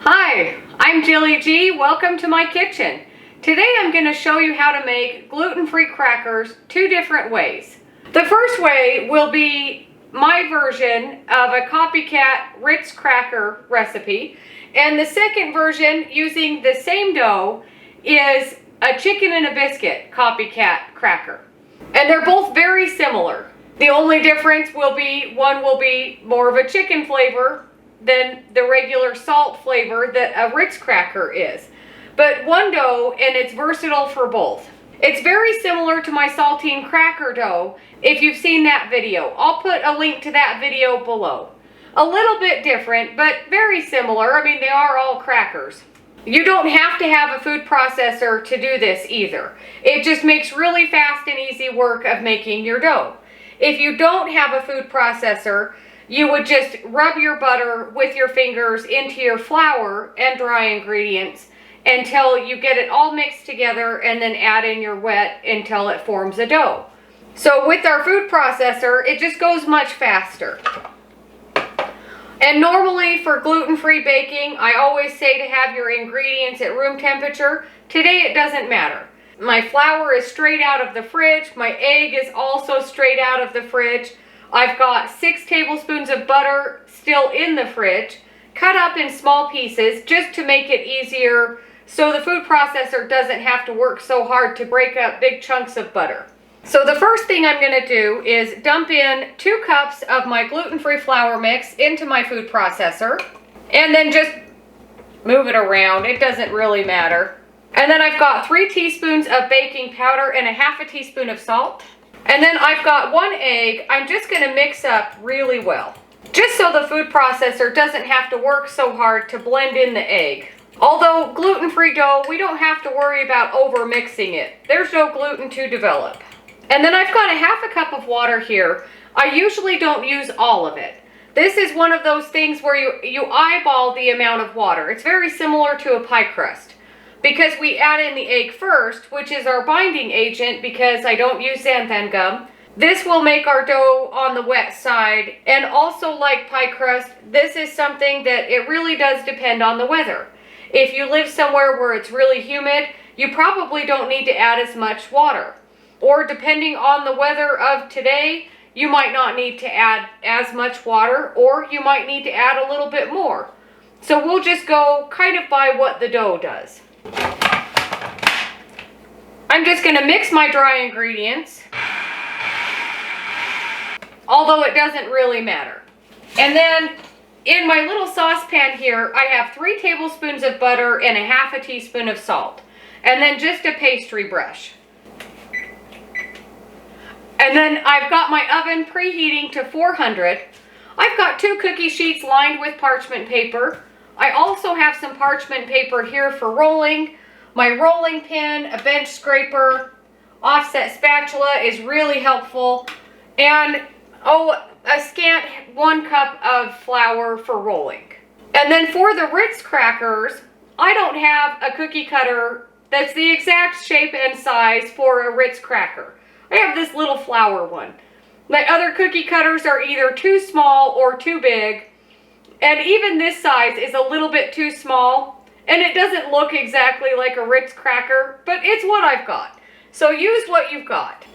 Hi, I'm Jilly G. Welcome to my kitchen. Today I'm going to show you how to make gluten-free crackers two different ways. The first way will be my version of a Copycat Ritz cracker recipe, and the second version using the same dough is a chicken and a biscuit Copycat cracker. And they're both very similar. The only difference will be one will be more of a chicken flavor than the regular salt flavor that a Ritz cracker is. But one dough, and it's versatile for both. It's very similar to my saltine cracker dough if you've seen that video. I'll put a link to that video below. A little bit different, but very similar. I mean, they are all crackers. You don't have to have a food processor to do this either. It just makes really fast and easy work of making your dough. If you don't have a food processor, you would just rub your butter with your fingers into your flour and dry ingredients until you get it all mixed together, and then add in your wet until it forms a dough. So with our food processor, it just goes much faster. And normally for gluten-free baking, I always say to have your ingredients at room temperature. Today it doesn't matter. My flour is straight out of the fridge. My egg is also straight out of the fridge. I've got 6 tablespoons of butter still in the fridge, cut up in small pieces just to make it easier so the food processor doesn't have to work so hard to break up big chunks of butter. So the first thing I'm going to do is dump in 2 cups of my gluten-free flour mix into my food processor, and then just move it around. It doesn't really matter. And then I've got 3 teaspoons of baking powder and a half a teaspoon of salt. And then I've got 1 egg. I'm just going to mix up really well, just so the food processor doesn't have to work so hard to blend in the egg. Although gluten-free dough, we don't have to worry about over mixing it. There's no gluten to develop. And then I've got a half a cup of water here. I usually don't use all of it. This is one of those things where you eyeball the amount of water. It's very similar to a pie crust, because we add in the egg first, which is our binding agent, because I don't use xanthan gum. This will make our dough on the wet side, and also like pie crust, this is something that it really does depend on the weather. If you live somewhere where it's really humid, you probably don't need to add as much water. Or depending on the weather of today, you might not need to add as much water, or you might need to add a little bit more. So we'll just go kind of by what the dough does. I'm just going to mix my dry ingredients, although it doesn't really matter. And then in my little saucepan here, I have 3 tablespoons of butter and a half a teaspoon of salt, and then just a pastry brush. And then I've got my oven preheating to 400. I've got 2 cookie sheets lined with parchment paper. I also have some parchment paper here for rolling. My rolling pin, a bench scraper, offset spatula is really helpful, and a scant 1 cup of flour for rolling. And then for the Ritz crackers, I don't have a cookie cutter that's the exact shape and size for a Ritz cracker. I have this little flour one. My other cookie cutters are either too small or too big, and even this size is a little bit too small, and it doesn't look exactly like a Ritz cracker, but it's what I've got. So use what you've got.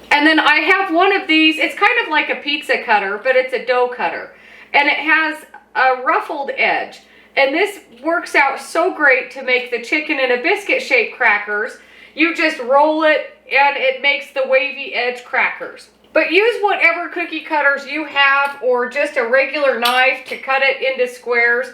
And then I have one of these. It's kind of like a pizza cutter, but it's a dough cutter, and it has a ruffled edge. And this works out so great to make the chicken and a biscuit shaped crackers. You just roll it, and it makes the wavy edge crackers. But use whatever cookie cutters you have, or just a regular knife to cut it into squares.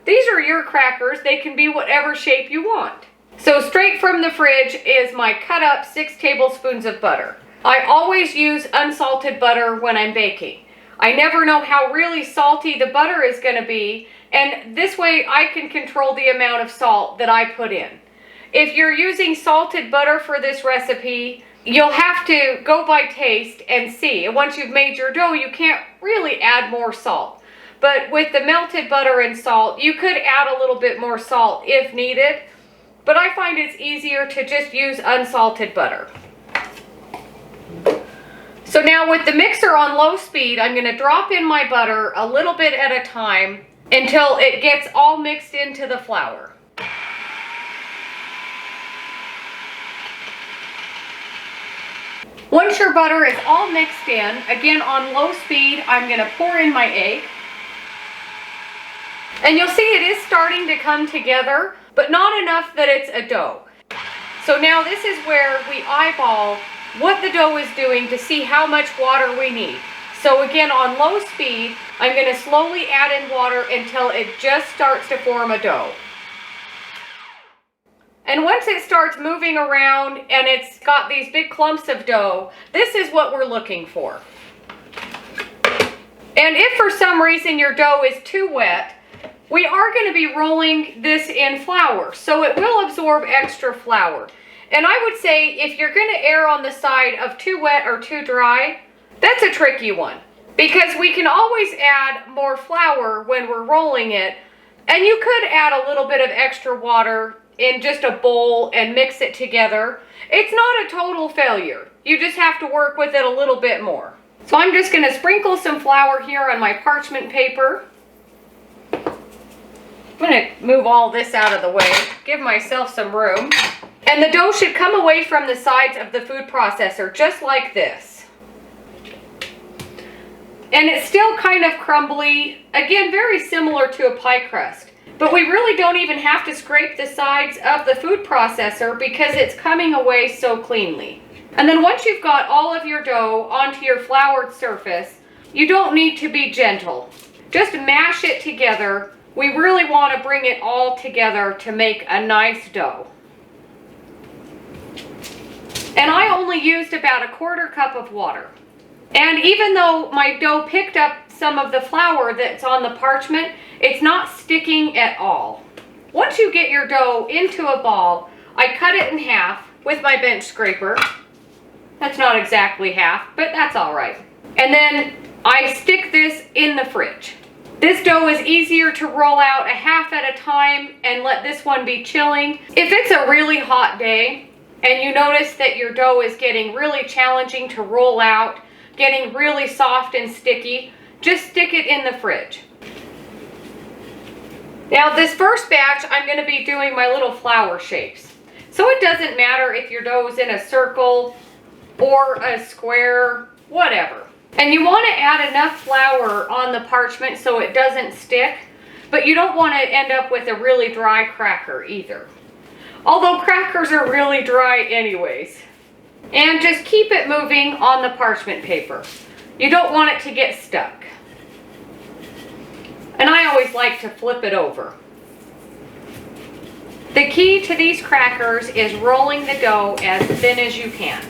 These are your crackers. They can be whatever shape you want. So straight from the fridge is my cut up 6 tablespoons of butter. I always use unsalted butter when I'm baking. I never know how really salty the butter is going to be, and this way I can control the amount of salt that I put in. If you're using salted butter for this recipe, you'll have to go by taste and see. And once you've made your dough, you can't really add more salt. But with the melted butter and salt, you could add a little bit more salt if needed. But I find it's easier to just use unsalted butter. So now with the mixer on low speed, I'm going to drop in my butter a little bit at a time until it gets all mixed into the flour. Once your butter is all mixed in, again on low speed, I'm going to pour in my egg. And you'll see it is starting to come together, but not enough that it's a dough. So now this is where we eyeball what the dough is doing to see how much water we need. So again, on low speed, I'm going to slowly add in water until it just starts to form a dough. And once it starts moving around and it's got these big clumps of dough, this is what we're looking for. And if for some reason your dough is too wet, we are going to be rolling this in flour, so it will absorb extra flour. And I would say if you're going to err on the side of too wet or too dry, that's a tricky one, because we can always add more flour when we're rolling it, and you could add a little bit of extra water in just a bowl and mix it together. It's not a total failure. You just have to work with it a little bit more. So I'm just going to sprinkle some flour here on my parchment paper. I'm going to move all this out of the way, give myself some room. And the dough should come away from the sides of the food processor, just like this. And it's still kind of crumbly, again, very similar to a pie crust. But we really don't even have to scrape the sides of the food processor because it's coming away so cleanly. And then once you've got all of your dough onto your floured surface, you don't need to be gentle. Just mash it together. We really want to bring it all together to make a nice dough. And I only used about 1/4 cup of water. And even though my dough picked up some of the flour that's on the parchment, it's not sticking at all. Once you get your dough into a ball, I cut it in half with my bench scraper. That's not exactly half, but that's all right. And then I stick this in the fridge. This dough is easier to roll out a half at a time and let this one be chilling. If it's a really hot day and you notice that your dough is getting really challenging to roll out, getting really soft and sticky, just stick it in the fridge. Now this first batch, I'm going to be doing my little flower shapes. So it doesn't matter if your dough is in a circle or a square, whatever. And you want to add enough flour on the parchment so it doesn't stick, but you don't want to end up with a really dry cracker either. Although crackers are really dry anyways. And just keep it moving on the parchment paper. You don't want it to get stuck. And I always like to flip it over. The key to these crackers is rolling the dough as thin as you can,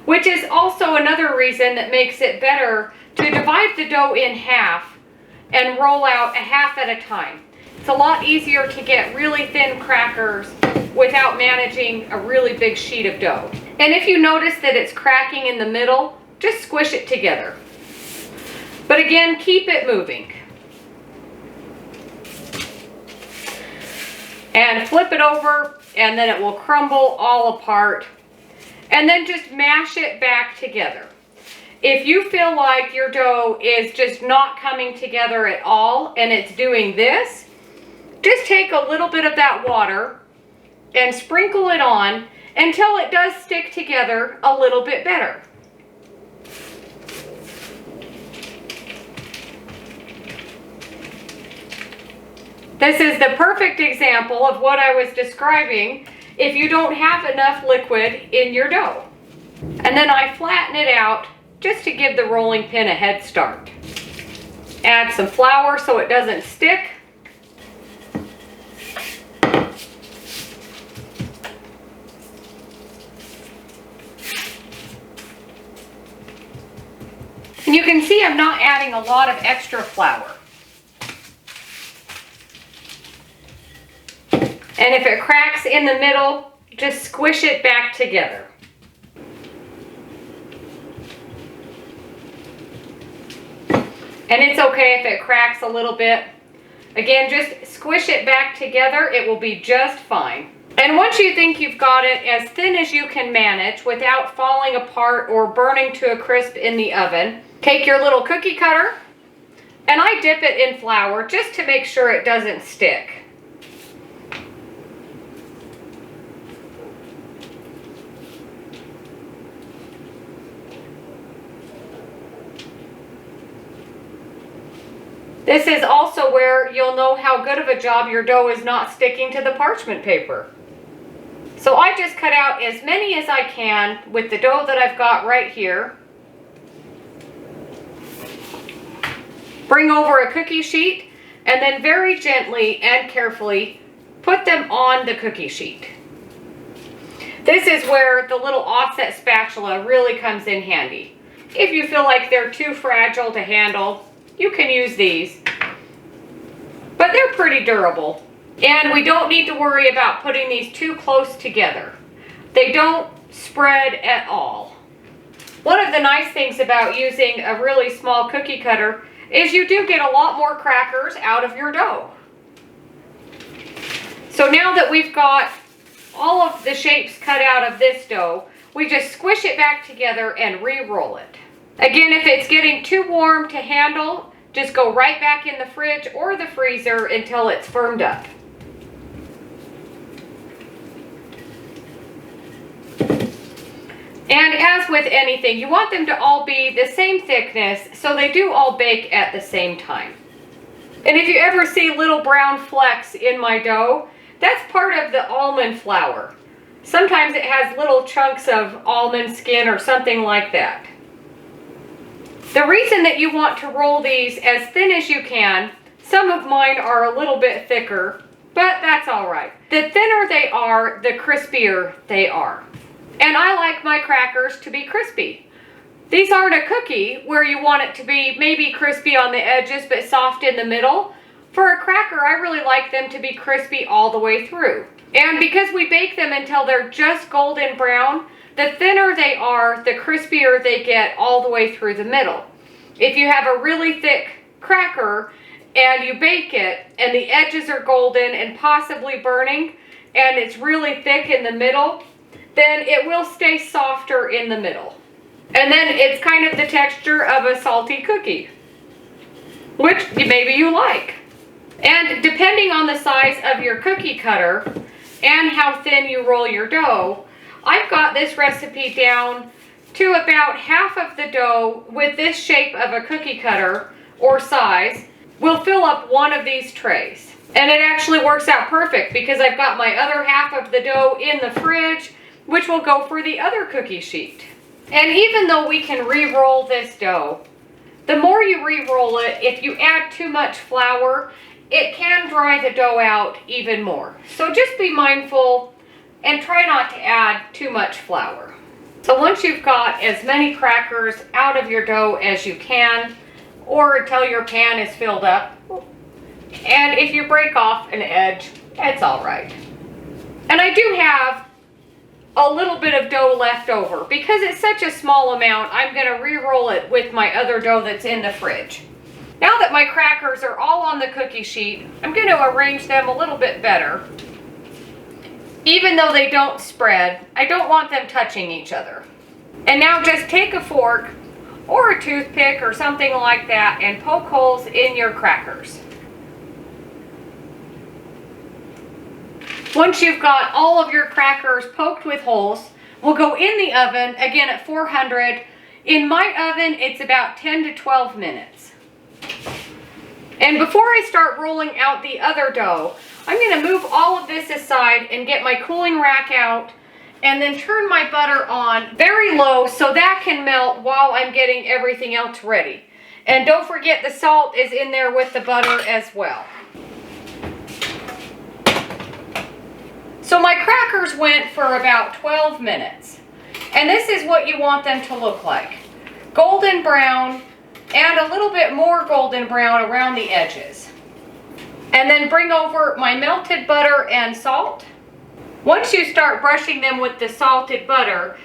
which is also another reason that makes it better to divide the dough in half and roll out a half at a time. It's a lot easier to get really thin crackers without managing a really big sheet of dough. And if you notice that it's cracking in the middle, just squish it together. But again, keep it moving. And flip it over, and then it will crumble all apart. And then just mash it back together. If you feel like your dough is just not coming together at all and it's doing this, just take a little bit of that water and sprinkle it on until it does stick together a little bit better. This is the perfect example of what I was describing if you don't have enough liquid in your dough. And then I flatten it out just to give the rolling pin a head start. Add some flour so it doesn't stick. And you can see I'm not adding a lot of extra flour. And if it cracks in the middle, just squish it back together. And it's okay if it cracks a little bit. Again, just squish it back together. It will be just fine. And once you think you've got it as thin as you can manage without falling apart or burning to a crisp in the oven, take your little cookie cutter And I dip it in flour just to make sure it doesn't stick. This is also where you'll know how good of a job your dough is not sticking to the parchment paper. So I just cut out as many as I can with the dough that I've got right here. Bring over a cookie sheet and then very gently and carefully put them on the cookie sheet. This is where the little offset spatula really comes in handy. If you feel like they're too fragile to handle, you can use these, but they're pretty durable. And we don't need to worry about putting these too close together. They don't spread at all. One of the nice things about using a really small cookie cutter is you do get a lot more crackers out of your dough. So now that we've got all of the shapes cut out of this dough, we just squish it back together and re-roll it. Again, if it's getting too warm to handle, just go right back in the fridge or the freezer until it's firmed up. And as with anything, you want them to all be the same thickness so they do all bake at the same time. And if you ever see little brown flecks in my dough, that's part of the almond flour. Sometimes it has little chunks of almond skin or something like that. The reason that you want to roll these as thin as you can, some of mine are a little bit thicker, but that's all right. The thinner they are, the crispier they are. And I like my crackers to be crispy. These aren't a cookie where you want it to be maybe crispy on the edges but soft in the middle. For a cracker, I really like them to be crispy all the way through. And because we bake them until they're just golden brown, the thinner they are, the crispier they get all the way through the middle. If you have a really thick cracker and you bake it and the edges are golden and possibly burning and it's really thick in the middle, then it will stay softer in the middle. And then it's kind of the texture of a salty cookie, which maybe you like. And depending on the size of your cookie cutter and how thin you roll your dough, I've got this recipe down to about half of the dough with this shape of a cookie cutter or size will fill up one of these trays. And it actually works out perfect because I've got my other half of the dough in the fridge, which will go for the other cookie sheet. And even though we can re-roll this dough, the more you re-roll it, if you add too much flour, it can dry the dough out even more. So just be mindful and try not to add too much flour. So once you've got as many crackers out of your dough as you can, or until your pan is filled up, and if you break off an edge, it's all right. And I do have a little bit of dough left over. Because it's such a small amount, I'm going to re-roll it with my other dough that's in the fridge. Now that my crackers are all on the cookie sheet, I'm going to arrange them a little bit better. Even though they don't spread, I don't want them touching each other. And now just take a fork or a toothpick or something like that and poke holes in your crackers. Once you've got all of your crackers poked with holes, we'll go in the oven, again at 400. In my oven, it's about 10 to 12 minutes. And before I start rolling out the other dough, I'm going to move all of this aside and get my cooling rack out and then turn my butter on very low so that can melt while I'm getting everything else ready. And don't forget the salt is in there with the butter as well. So my crackers went for about 12 minutes. And this is what you want them to look like. Golden brown and a little bit more golden brown around the edges. And then bring over my melted butter and salt. Once you start brushing them with the salted butter,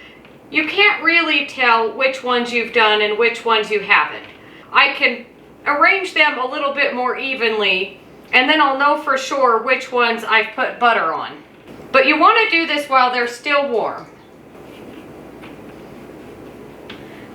you can't really tell which ones you've done and which ones you haven't. I can arrange them a little bit more evenly, and then I'll know for sure which ones I've put butter on. But you want to do this while they're still warm.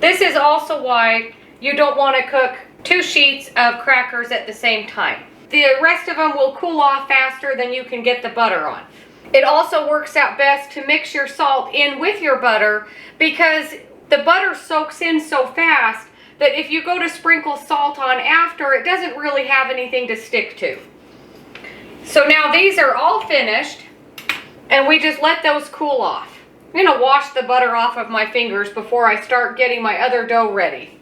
This is also why you don't want to cook 2 sheets of crackers at the same time. The rest of them will cool off faster than you can get the butter on. It also works out best to mix your salt in with your butter because the butter soaks in so fast that if you go to sprinkle salt on after, it doesn't really have anything to stick to. So now these are all finished, and we just let those cool off. I'm going to wash the butter off of my fingers before I start getting my other dough ready.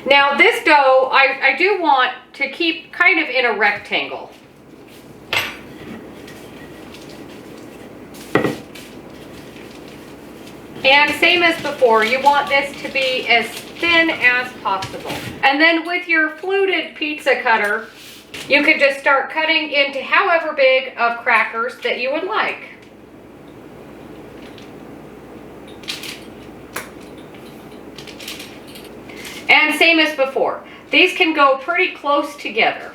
Now this dough, I do want to keep kind of in a rectangle. And same as before, you want this to be as thin as possible. And then with your fluted pizza cutter, you can just start cutting into however big of crackers that you would like. And same as before, these can go pretty close together.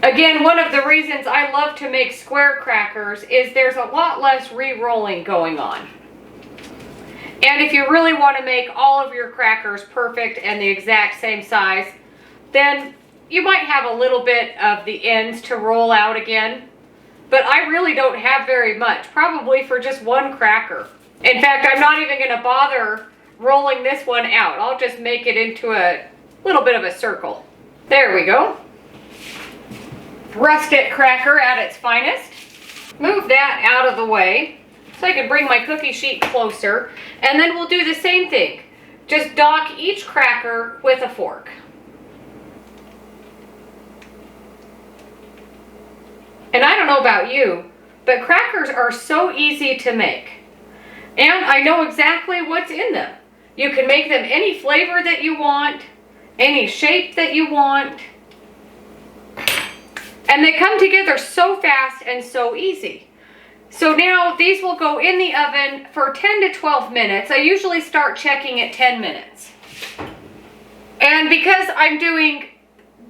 Again, one of the reasons I love to make square crackers is there's a lot less re-rolling going on. And if you really want to make all of your crackers perfect and the exact same size, then you might have a little bit of the ends to roll out again. But I really don't have very much, probably for just one cracker. In fact, I'm not even going to bother rolling this one out. I'll just make it into a little bit of a circle. There we go. Rustic cracker at its finest. Move that out of the way so I can bring my cookie sheet closer. And then we'll do the same thing. Just dock each cracker with a fork. And I don't know about you, but crackers are so easy to make. And I know exactly what's in them. You can make them any flavor that you want, any shape that you want. And they come together so fast and so easy. So now these will go in the oven for 10 to 12 minutes. I usually start checking at 10 minutes. And because I'm doing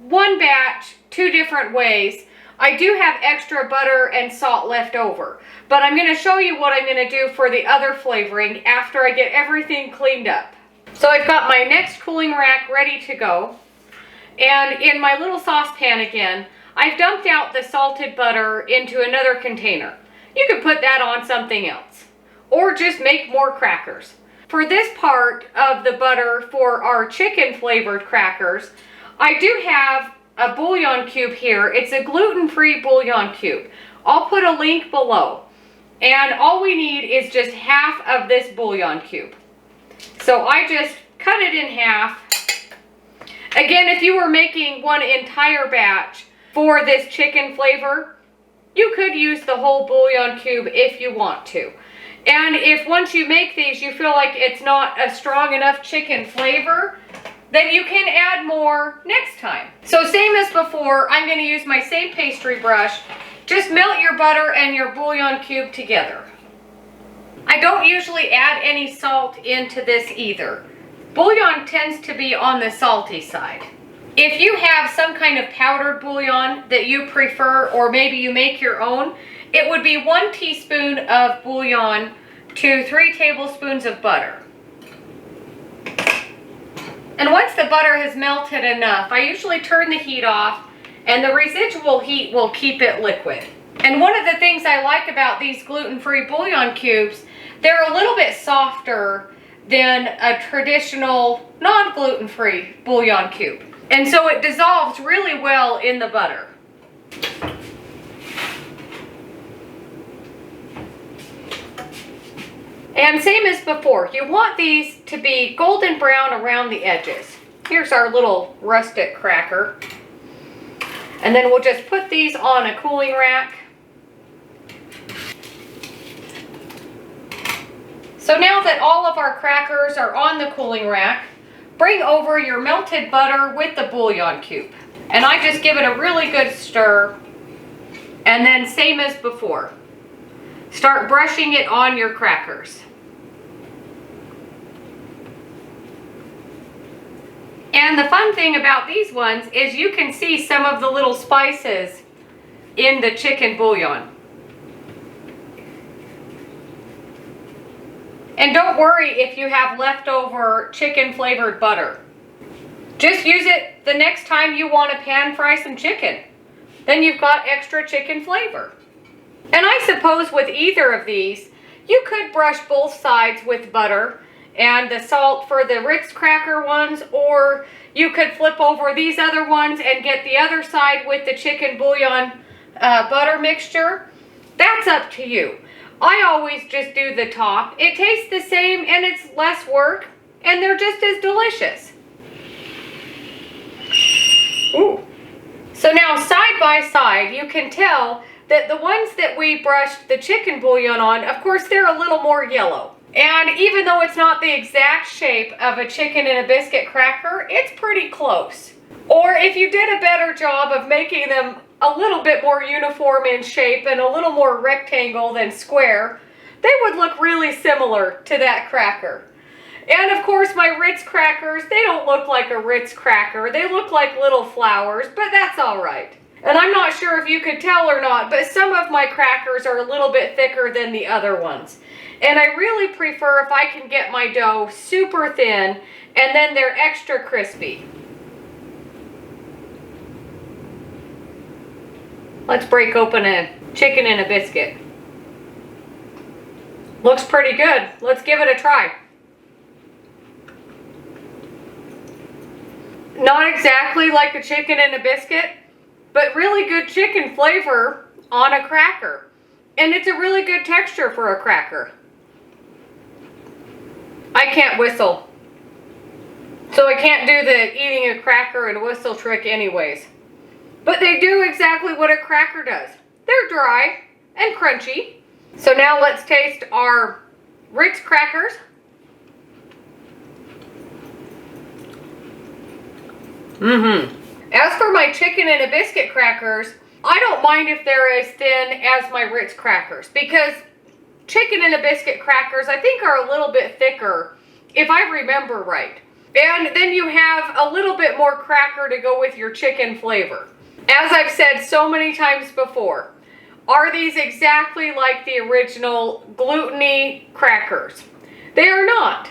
one batch 2 different ways, I do have extra butter and salt left over. But I'm going to show you what I'm going to do for the other flavoring after I get everything cleaned up. So I've got my next cooling rack ready to go. And in my little saucepan again, I've dumped out the salted butter into another container. You could put that on something else, or just make more crackers. For this part of the butter for our chicken flavored crackers, I do have a bouillon cube here. It's a gluten-free bouillon cube. I'll put a link below. And all we need is just half of this bouillon cube. So I just cut it in half. Again, if you were making one entire batch for this chicken flavor, you could use the whole bouillon cube if you want to. And if once you make these you feel like it's not a strong enough chicken flavor, then you can add more next time. So same as before, I'm going to use my same pastry brush. Just melt your butter and your bouillon cube together. I don't usually add any salt into this either. Bouillon tends to be on the salty side. If you have some kind of powdered bouillon that you prefer, or maybe you make your own, it would be 1 teaspoon of bouillon to 3 tablespoons of butter. And once the butter has melted enough, I usually turn the heat off, and the residual heat will keep it liquid. And one of the things I like about these gluten-free bouillon cubes, they're a little bit softer than a traditional non-gluten-free bouillon cube. And so it dissolves really well in the butter. And same as before, you want these to be golden brown around the edges. Here's our little rustic cracker. And then we'll just put these on a cooling rack. So now that all of our crackers are on the cooling rack, bring over your melted butter with the bouillon cube. And I just give it a really good stir. And then same as before, start brushing it on your crackers. And the fun thing about these ones is you can see some of the little spices in the chicken bouillon. And don't worry if you have leftover chicken flavored butter. Just use it the next time you want to pan fry some chicken. Then you've got extra chicken flavor. And I suppose with either of these, you could brush both sides with butter and the salt for the Ritz cracker ones, or you could flip over these other ones and get the other side with the chicken bouillon butter mixture. That's up to you. I always just do the top. It tastes the same and it's less work, and they're just as delicious. Ooh. So now side by side, you can tell that the ones that we brushed the chicken bouillon on, of course, they're a little more yellow. And even though it's not the exact shape of a chicken and a biscuit cracker, it's pretty close. Or if you did a better job of making them a little bit more uniform in shape and a little more rectangle than square, they would look really similar to that cracker. And of course my Ritz crackers, they don't look like a Ritz cracker. They look like little flowers, but that's all right. And I'm not sure if you could tell or not, but some of my crackers are a little bit thicker than the other ones. And I really prefer if I can get my dough super thin and then they're extra crispy. Let's break open a chicken and a biscuit. Looks pretty good. Let's give it a try. Not exactly like a chicken and a biscuit, but really good chicken flavor on a cracker. And it's a really good texture for a cracker. I can't whistle, so I can't do the eating a cracker and whistle trick anyways. But they do exactly what a cracker does. They're dry and crunchy. So now let's taste our Ritz crackers. As for my chicken and a biscuit crackers, I don't mind if they're as thin as my Ritz crackers, because chicken and a biscuit crackers I think are a little bit thicker, if I remember right. And then you have a little bit more cracker to go with your chicken flavor. As I've said so many times before, are these exactly like the original gluten-y crackers? They are not.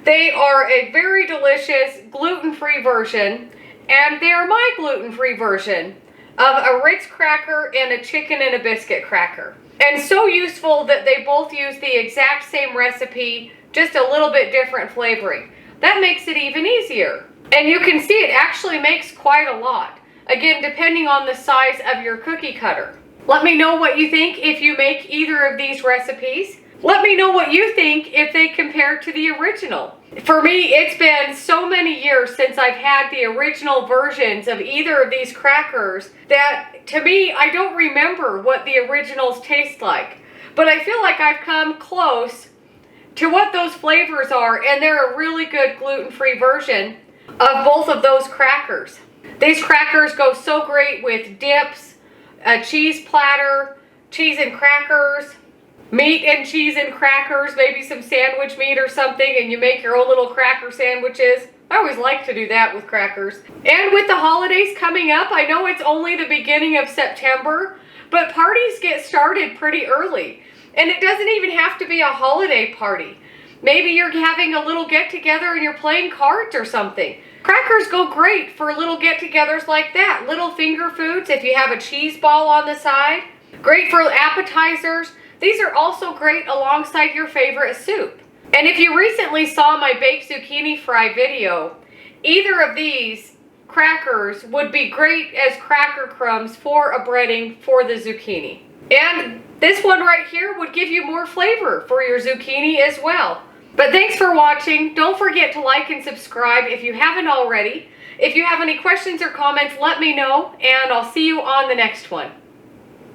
They are a very delicious gluten-free version, and they are my gluten-free version of a Ritz cracker and a chicken and a biscuit cracker. And so useful that they both use the exact same recipe, just a little bit different flavoring. That makes it even easier. And you can see it actually makes quite a lot. Again, depending on the size of your cookie cutter. Let me know what you think if you make either of these recipes. Let me know what you think if they compare to the original. For me, it's been so many years since I've had the original versions of either of these crackers that, to me, I don't remember what the originals taste like. But I feel like I've come close to what those flavors are, and they're a really good gluten-free version of both of those crackers. These crackers go so great with dips, a cheese platter, cheese and crackers, meat and cheese and crackers, maybe some sandwich meat or something, and you make your own little cracker sandwiches. I always like to do that with crackers. And with the holidays coming up, I know it's only the beginning of September, but parties get started pretty early. And it doesn't even have to be a holiday party. Maybe you're having a little get-together and you're playing cards or something. Crackers go great for little get-togethers like that. Little finger foods, if you have a cheese ball on the side. Great for appetizers. These are also great alongside your favorite soup. And if you recently saw my baked zucchini fry video, either of these crackers would be great as cracker crumbs for a breading for the zucchini. And this one right here would give you more flavor for your zucchini as well. But thanks for watching. Don't forget to like and subscribe if you haven't already. If you have any questions or comments, let me know, and I'll see you on the next one.